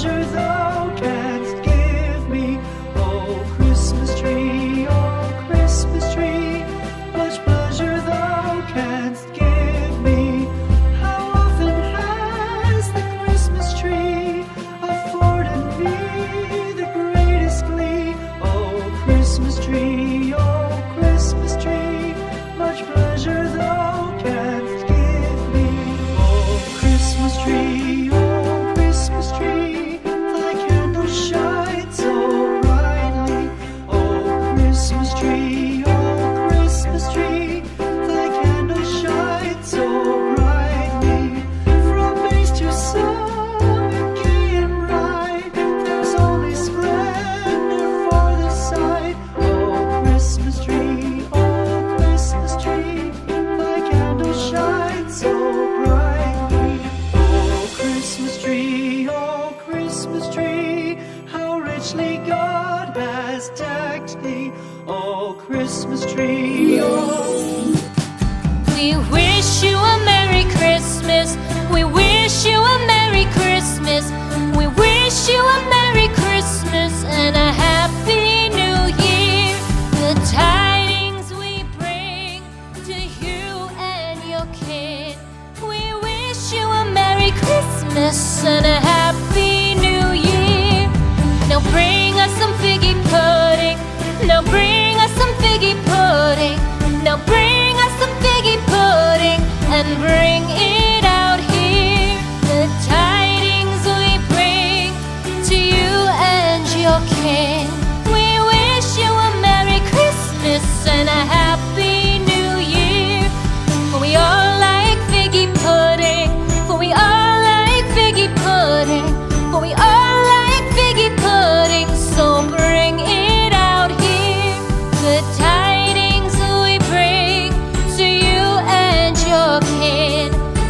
pleasure thou canst give me. Oh Christmas tree, much pleasure thou canst give me. How often has the Christmas tree afforded me the greatest glee. Oh Christmas tree, much pleasure thou canst give me. Oh Christmas tree, thy candle shines so brightly. Oh Christmas tree, thy candle shines so brightly. From base to summit, gay and bright, there's only splendor for the sight. Oh Christmas tree, thy candle shines so brightly. Oh Christmas tree, how richly God has decked thee. Oh Christmas tree, We wish you a Merry Christmas. We wish you a Merry Christmas. We wish you a Merry Christmas and a Happy New Year. The tidings we bring to you and your kin. We wish you a Merry Christmas and a Happy New Year. Now bring us some figgy pudding. Now bring us some figgy pudding. Now bring us some figgy pudding and bring it out here. The tidings we bring to you and your kin. We wish you a Merry Christmas and a Happy New Year. For we all like figgy pudding. For we all like figgy pudding. For we all like figgy pudding. So bring it out here. The tidings we bring to you and your kin.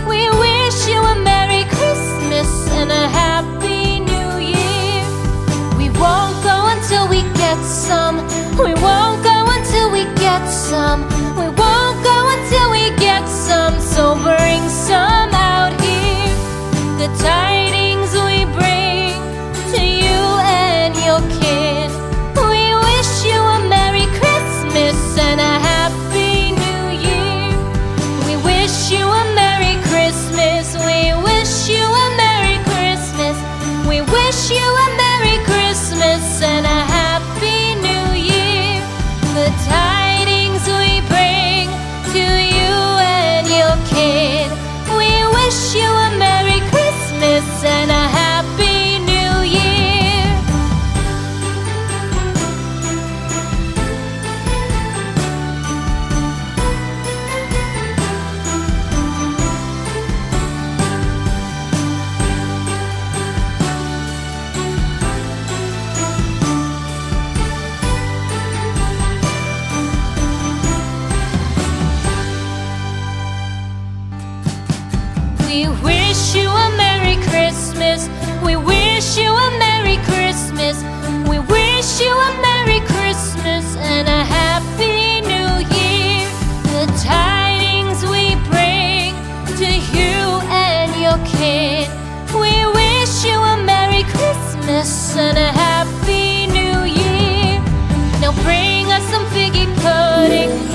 We wish you a Merry Christmas and a Happy New Year. We won't go until we get some. We won't go until we get some. We won't go until we get some. So bring some out here. The tidings we bring to you and your kin. We wish you a Merry Christmas and a Happy New Year. We wish you a Merry Christmas. We wish you a Merry Christmas. We wish you a Merry Christmas and a Happy New Year. The tidings we bring to you and your kin. We wish you a Merry Christmas and a Happy New Year. We wish you a Merry Christmas. We wish you a Merry Christmas. We wish you a Merry Christmas and a Happy New Year. The tidings we bring to you and your kin. We wish you a Merry Christmas and a Happy New Year. Now bring us some figgy pudding.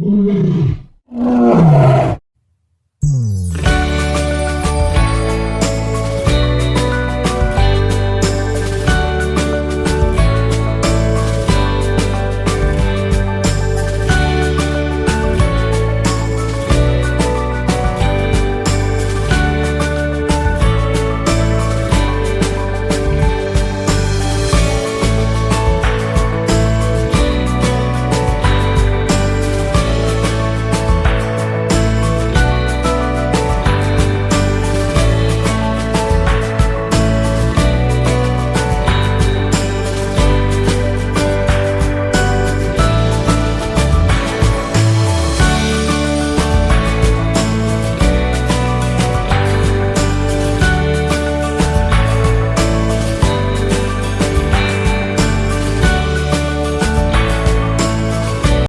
Amen.